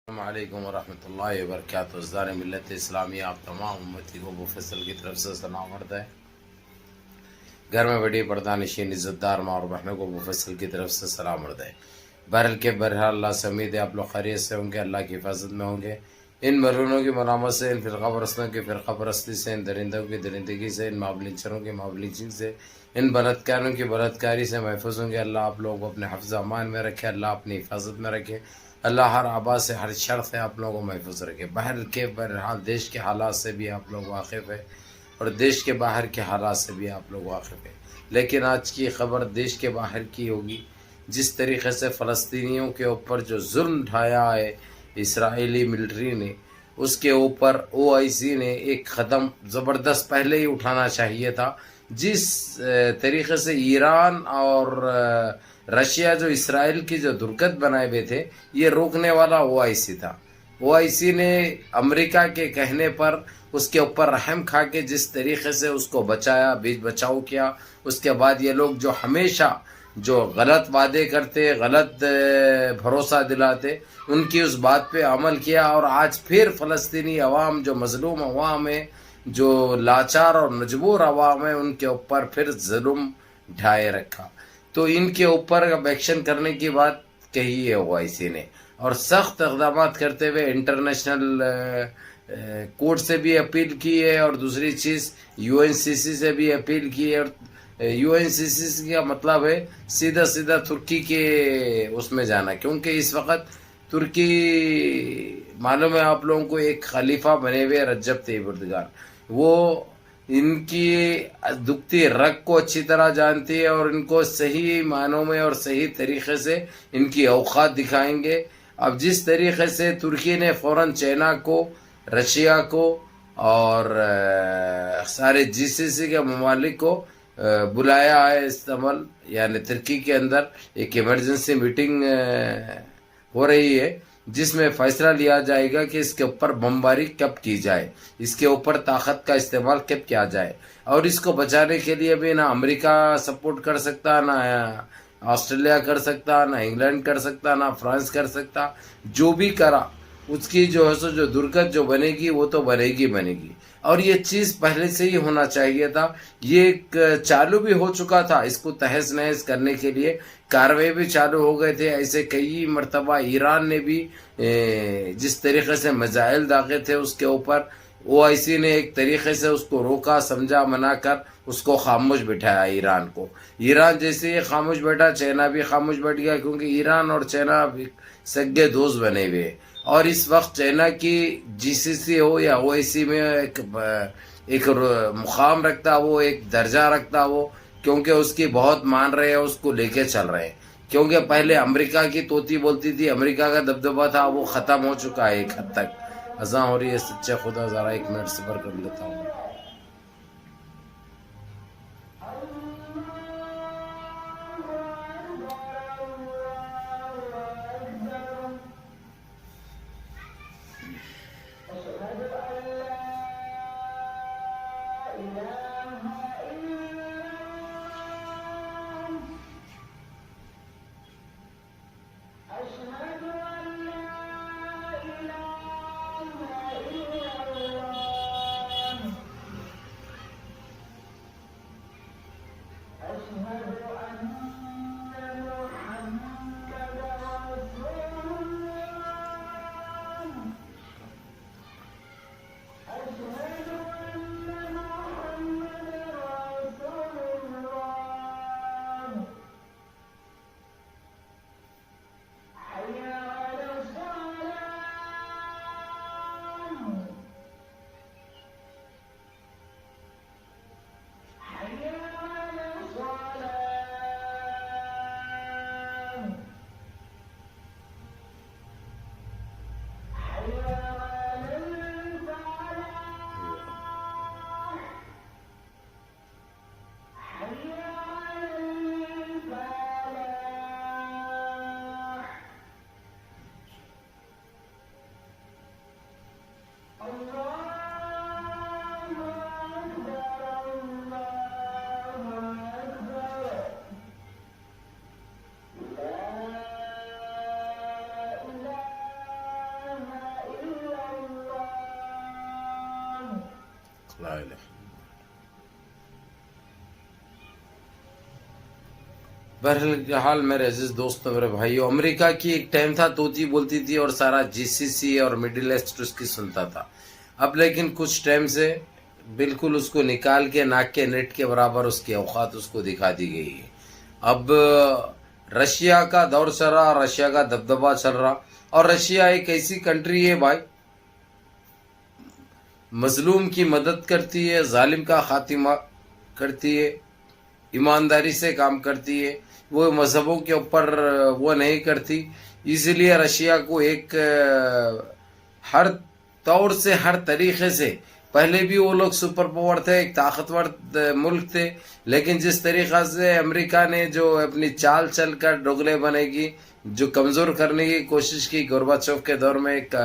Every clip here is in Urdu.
السلام علیکم ورحمۃ اللہ وبرکاتہ۔ ازدار ملت اسلامیہ آپ تمام امتی کو ابو فیصل کی طرف سے سلام عرض ہے۔ گھر میں بڑی پردہ نشین عزت دار ماں اور بہنوں کو ابو فیصل کی طرف سے سلام عرض ہے۔ بہرحال اللہ سے امید ہے آپ لوگ خیریت سے ہوں گے، اللہ کی حفاظت میں ہوں گے۔ ان ملعونوں کی ملامت سے، ان فرقہ پرستوں کی فرقہ پرستی سے، ان درندوں کی درندگی سے، ان مابلنچروں کی مابلنچنگ سے، ان بلاتکاروں کی بلاتکاری سے محفوظ ہوں گے۔ اللہ آپ لوگوں کو اپنے حفظ امان میں رکھے، اللہ اپنی حفاظت میں رکھے، اللہ ہر آبا سے، ہر شر سے آپ لوگوں کو محفوظ رکھے۔ بہرحال دیش کے حالات سے بھی آپ لوگ واقف ہے اور دیش کے باہر کے حالات سے بھی آپ لوگ واقف ہے، لیکن آج کی خبر دیش کے باہر کی ہوگی۔ جس طریقے سے فلسطینیوں کے اوپر جو ظلم ڈھایا ہے اسرائیلی ملٹری نے، اس کے اوپر OIC نے ایک قدم زبردست پہلے ہی اٹھانا چاہیے تھا۔ جس طریقے سے ایران اور رشیا جو اسرائیل کی جو درگت بنائے ہوئے تھے، یہ روکنے والا OIC تھا۔ OIC نے امریکہ کے کہنے پر اس کے اوپر رحم کھا کے جس طریقے سے اس کو بچایا، بیچ بچاؤ کیا، اس کے بعد یہ لوگ جو ہمیشہ جو غلط وعدے کرتے، غلط بھروسہ دلاتے، ان کی اس بات پہ عمل کیا، اور آج پھر فلسطینی عوام جو مظلوم عوام ہے، جو لاچار اور مجبور عوام ہے، ان کے اوپر پھر ظلم ڈھائے رکھا۔ تو ان کے اوپر اب ایکشن کرنے کی بات کہی ہے OIC نے، اور سخت اقدامات کرتے ہوئے انٹرنیشنل کورٹ سے بھی اپیل کی ہے، اور دوسری چیز UNCC سے بھی اپیل کی ہے۔ اور UNCC کا مطلب ہے سیدھا ترکی کے اس میں جانا، کیونکہ اس وقت ترکی معلوم ہے آپ لوگوں کو ایک خلیفہ بنے ہوئے رجب طیب اردگان، وہ ان کی دکھتی رگ کو اچھی طرح جانتی ہے، اور ان کو صحیح معنوں میں اور صحیح طریقے سے ان کی اوقات دکھائیں گے۔ اب جس طریقے سے ترکی نے فوراً چائنا کو، رشیا کو اور سارے GCC کے ممالک کو بلایا ہے استعمال، یعنی ترکی کے اندر ایک ایمرجنسی میٹنگ ہو رہی ہے، جس میں فیصلہ لیا جائے گا کہ اس کے اوپر بمباری کب کی جائے، اس کے اوپر طاقت کا استعمال کب کیا جائے۔ اور اس کو بچانے کے لیے بھی نہ امریکہ سپورٹ کر سکتا، نہ آسٹریلیا کر سکتا، نہ انگلینڈ کر سکتا، نہ فرانس کر سکتا۔ جو بھی کرا اس کی جو ہے سو جو درگت جو بنے گی وہ تو بنے گی، اور یہ چیز پہلے سے ہی ہونا چاہیے تھا۔ یہ ایک چالو بھی ہو چکا تھا، اس کو تہس نہس کرنے کے لیے کاروائی بھی چالو ہو گئے تھے۔ ایسے کئی مرتبہ ایران نے بھی جس طریقے سے میزائل داغے تھے اس کے اوپر، OIC نے ایک طریقے سے اس کو روکا، سمجھا، منا کر اس کو خاموش بٹھایا ایران کو۔ ایران جیسے ہی خاموش بیٹھا، چائنا بھی خاموش بیٹھ گیا، کیونکہ ایران اور چائنا سگے دوست بنے ہوئے، اور اس وقت چائنا کی GCC ہو یا OIC میں ایک مقام رکھتا، وہ ایک درجہ رکھتا وہ، کیونکہ اس کی بہت مان رہے ہیں، اس کو لے کے چل رہے ہیں۔ کیونکہ پہلے امریکہ کی توتی بولتی تھی، امریکہ کا دبدبہ تھا، وہ ختم ہو چکا ہے ایک حد تک۔ اذان ہو رہی ہے، سچے خدا ذرا 1 منٹ صبر کر لیتا ہوں۔ لا الہ۔ بہرحال میرے عزیز دوستوں، میرے بھائیوں، امریکہ کی ایک ٹائم تھا طوطی بولتی تھی اور سارا جی سی سی اور مڈل ایسٹ اس کی سنتا تھا، اب لیکن کچھ ٹائم سے بالکل اس کو نکال کے ناک کے نیٹ کے برابر اس کی اوقات اس کو دکھا دی گئی ہے۔ اب رشیا کا دور چل رہا، رشیا کا دبدبہ چل رہا، اور رشیا ایک ایسی کنٹری ہے بھائی، مظلوم کی مدد کرتی ہے، ظالم کا خاتمہ کرتی ہے، ایمانداری سے کام کرتی ہے، وہ مذہبوں کے اوپر وہ نہیں کرتی، اس لیے رشیا کو ایک ہر طور سے ہر طریقے سے، پہلے بھی وہ لوگ سپر پاور تھے، ایک طاقتور ملک تھے، لیکن جس طریقہ سے امریکہ نے جو اپنی چال چل کر ڈوگلے بنے گی، جو کمزور کرنے کی کوشش کی گورباچوف کے دور میں، ایک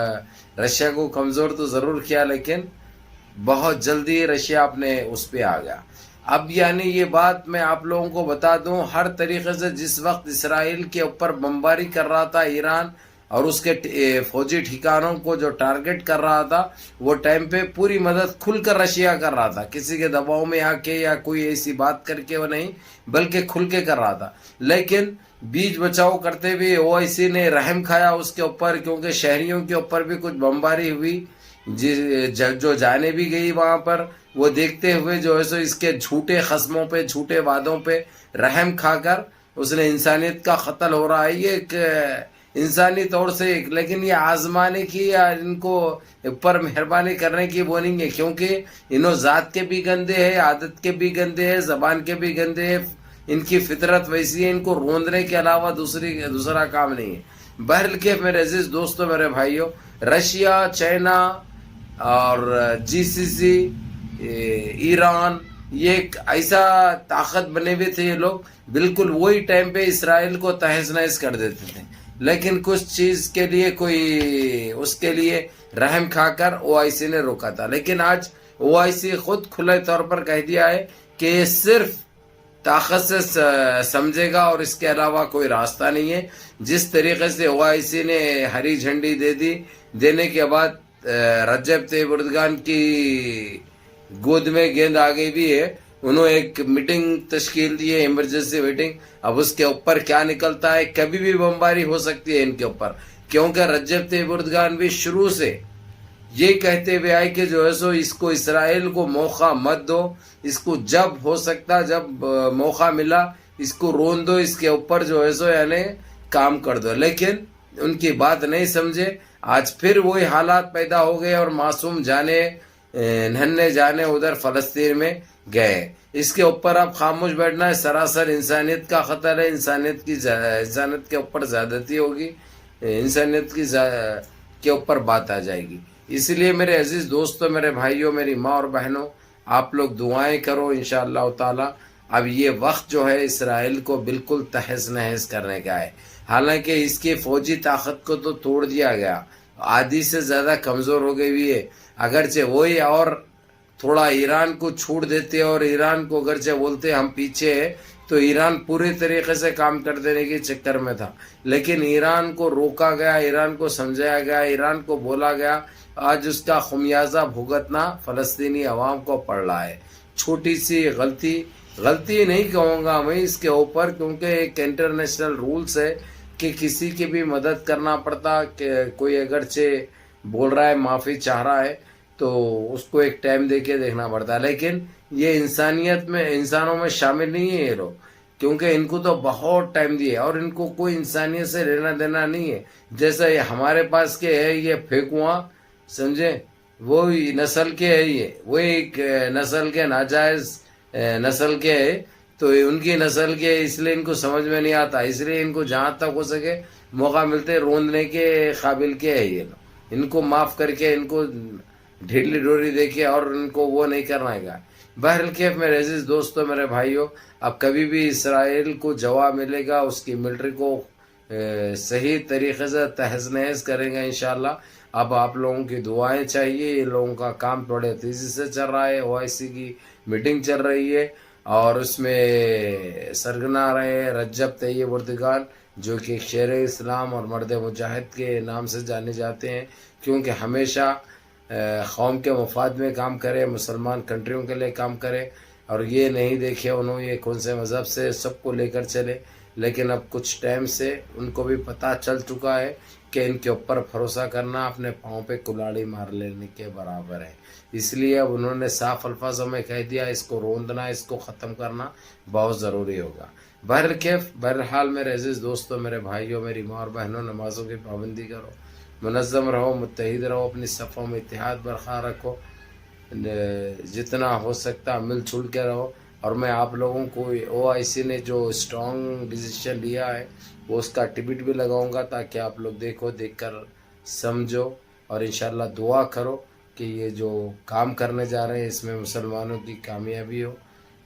رشیا کو کمزور تو ضرور کیا، لیکن بہت جلدی رشیا اپنے اس پہ آ گیا۔ اب یعنی یہ بات میں آپ لوگوں کو بتا دوں، ہر طریقے سے جس وقت اسرائیل کے اوپر بمباری کر رہا تھا ایران اور اس کے فوجی ٹھکانوں کو جو ٹارگٹ کر رہا تھا، وہ ٹائم پہ پوری مدد کھل کر رشیا کر رہا تھا، کسی کے دباؤ میں آ کے یا کوئی ایسی بات کر کے وہ نہیں، بلکہ کھل کے کر رہا تھا، لیکن بیچ بچاؤ کرتے ہوئے او آئی سی نے رحم کھایا اس کے اوپر، کیونکہ شہریوں کے اوپر بھی کچھ بمباری ہوئی، جو جانے بھی گئی وہاں پر، وہ دیکھتے ہوئے جو ہے سو اس کے جھوٹے قسموں پہ، جھوٹے وعدوں پہ رحم کھا کر اس نے انسانیت کا قتل ہو رہا ہے، یہ ایک انسانی طور سے لیکن یہ آزمانے کی یا ان کو اوپر مہربانی کرنے کی وہ نہیں ہے، کیونکہ انہوں ذات کے بھی گندے ہیں، عادت کے بھی گندے ہیں، زبان کے بھی گندے ہیں، ان کی فطرت ویسی ہے، ان کو روندنے کے علاوہ دوسرا کام نہیں ہے۔ بہرکیف میرے عزیز دوستوں، میرے بھائیوں، رشیا، چائنا اور جی سی سی، ایران، یہ ایک ایسا طاقت بنے ہوئے تھے یہ لوگ، بالکل وہی ٹائم پہ اسرائیل کو تہس نہس کر دیتے تھے، لیکن کچھ چیز کے لیے کوئی اس کے لیے رحم کھا کر او آئی سی نے روکا تھا، لیکن آج او آئی سی خود کھلے طور پر کہہ دیا ہے کہ یہ صرف طاقت سے سمجھے گا اور اس کے علاوہ کوئی راستہ نہیں ہے۔ جس طریقے سے او آئی سی نے ہری جھنڈی دینے کے بعد رجب طیب اردگان کی گود میں گیند آ گئی بھی ہے، انہوں ایک میٹنگ تشکیل دی ہے، ایمرجنسی میٹنگ، اب اس کے اوپر کیا نکلتا ہے، کبھی بھی بمباری ہو سکتی ہے ان کے اوپر، کیونکہ رجب طیب اردگان بھی شروع سے یہ کہتے ہوئے آئے کہ جو ہے سو اس کو اسرائیل کو موقع مت دو، اس کو جب ہو سکتا، جب موقع ملا اس کو رون دو، اس کے اوپر جو ہے سو یعنی کام کر دو، لیکن ان کی بات نہیں سمجھے، آج پھر وہی حالات پیدا ہو گئے اور معصوم جانے ننھے جانے ادھر فلسطین میں گئے۔ اس کے اوپر اب خاموش بیٹھنا ہے، سراسر انسانیت کا خطر ہے، انسانیت کے اوپر زیادتی ہوگی، انسانیت کے اوپر بات آ جائے گی۔ اس لیے میرے عزیز دوستوں، میرے بھائیوں، میری ماں اور بہنوں، آپ لوگ دعائیں کرو انشاءاللہ تعالی۔ اب یہ وقت جو ہے اسرائیل کو بالکل تہس نہس کرنے کا ہے، حالانکہ اس کی فوجی طاقت کو تو توڑ دیا گیا، آدھی سے زیادہ کمزور ہو گئی ہوئی ہے، اگرچہ وہی اور تھوڑا ایران کو چھوڑ دیتے اور ایران کو اگرچہ بولتے ہم پیچھے ہیں، تو ایران پوری طریقے سے کام کر دینے کے چکر میں تھا، لیکن ایران کو روکا گیا، ایران کو سمجھایا گیا، ایران کو بولا گیا، آج اس کا خمیازہ بھگتنا فلسطینی عوام کو پڑ رہا ہے۔ چھوٹی سی غلطی نہیں کہوں گا میں اس کے اوپر، کیونکہ ایک انٹرنیشنل رولز ہے کہ کسی کی بھی مدد کرنا پڑتا، کہ کوئی اگرچہ بول رہا ہے معافی چاہ رہا ہے تو اس کو ایک ٹائم دے کے دیکھنا پڑتا ہے، لیکن یہ انسانوں میں شامل نہیں ہے یہ لوگ، کیونکہ ان کو تو بہت ٹائم دیے اور ان کو کوئی انسانیت سے لینا دینا نہیں ہے۔ جیسا یہ ہمارے پاس کے ہے یہ پھینکواں، سمجھے، وہی نسل کے ہے، یہ وہی ایک نسل کے ناجائز نسل کے ہے، تو ان کی نسل کے، اس لیے ان کو سمجھ میں نہیں آتا، اس لیے ان کو جہاں تک ہو سکے موقع ملتے روندنے کے قابل کے ہے یہ لوگ، ان کو معاف کر کے، ان کو ڈھیلی ڈوری دے کے اور ان کو وہ نہیں کرنا ہے۔ بہرکیف میرے عزیز دوستوں، میرے بھائیوں، اب کبھی بھی اسرائیل کو جواب ملے گا، اس کی ملٹری کو صحیح طریقے سے تہس نہس کریں گا انشاءاللہ۔ اب آپ لوگوں کی دعائیں چاہیے، یہ لوگوں کا کام تھوڑے تیزی سے چل رہا ہے، او آئی سی کی میٹنگ چل رہی ہے اور اس میں سرگنا رہے رجب طیب اردگان، جو کہ شیر اسلام اور مرد مجاہد کے نام سے جانے جاتے ہیں، کیونکہ ہمیشہ قوم کے مفاد میں کام کرے، مسلمان کنٹریوں کے لیے کام کرے، اور یہ نہیں دیکھے انہوں یہ کون سے مذہب سے، سب کو لے کر چلے. لیکن اب کچھ ٹائم سے ان کو بھی پتہ چل چکا ہے کہ ان کے اوپر بھروسہ کرنا اپنے پاؤں پہ کلاڑی مار لینے کے برابر ہے. اس لیے اب انہوں نے صاف الفاظوں میں کہہ دیا اس کو روندنا، اس کو ختم کرنا بہت ضروری ہوگا. بہرحال میرے عزیز دوستوں، میرے بھائیوں، میری ماں اور بہنوں، نمازوں کی پابندی کرو، منظم رہو، متحد رہو، اپنی صفوں میں اتحاد برقرار رکھو، جتنا ہو سکتا مل جل کے رہو. اور میں آپ لوگوں کو OIC نے جو اسٹرانگ ڈیسیشن لیا ہے وہ اس کا ٹبٹ بھی لگاؤں گا تاکہ آپ لوگ دیکھ کر سمجھو، اور انشاءاللہ دعا کرو کہ یہ جو کام کرنے جا رہے ہیں اس میں مسلمانوں کی کامیابی ہو.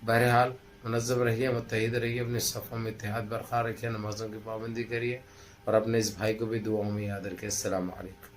بہرحال منظم رہیے، متحد رہیے، اپنے صفوں میں اتحاد برقرار رکھیے، نمازوں کی پابندی کریے، اور اپنے اس بھائی کو بھی دعاؤں میں یاد رکھیے. السلام علیکم.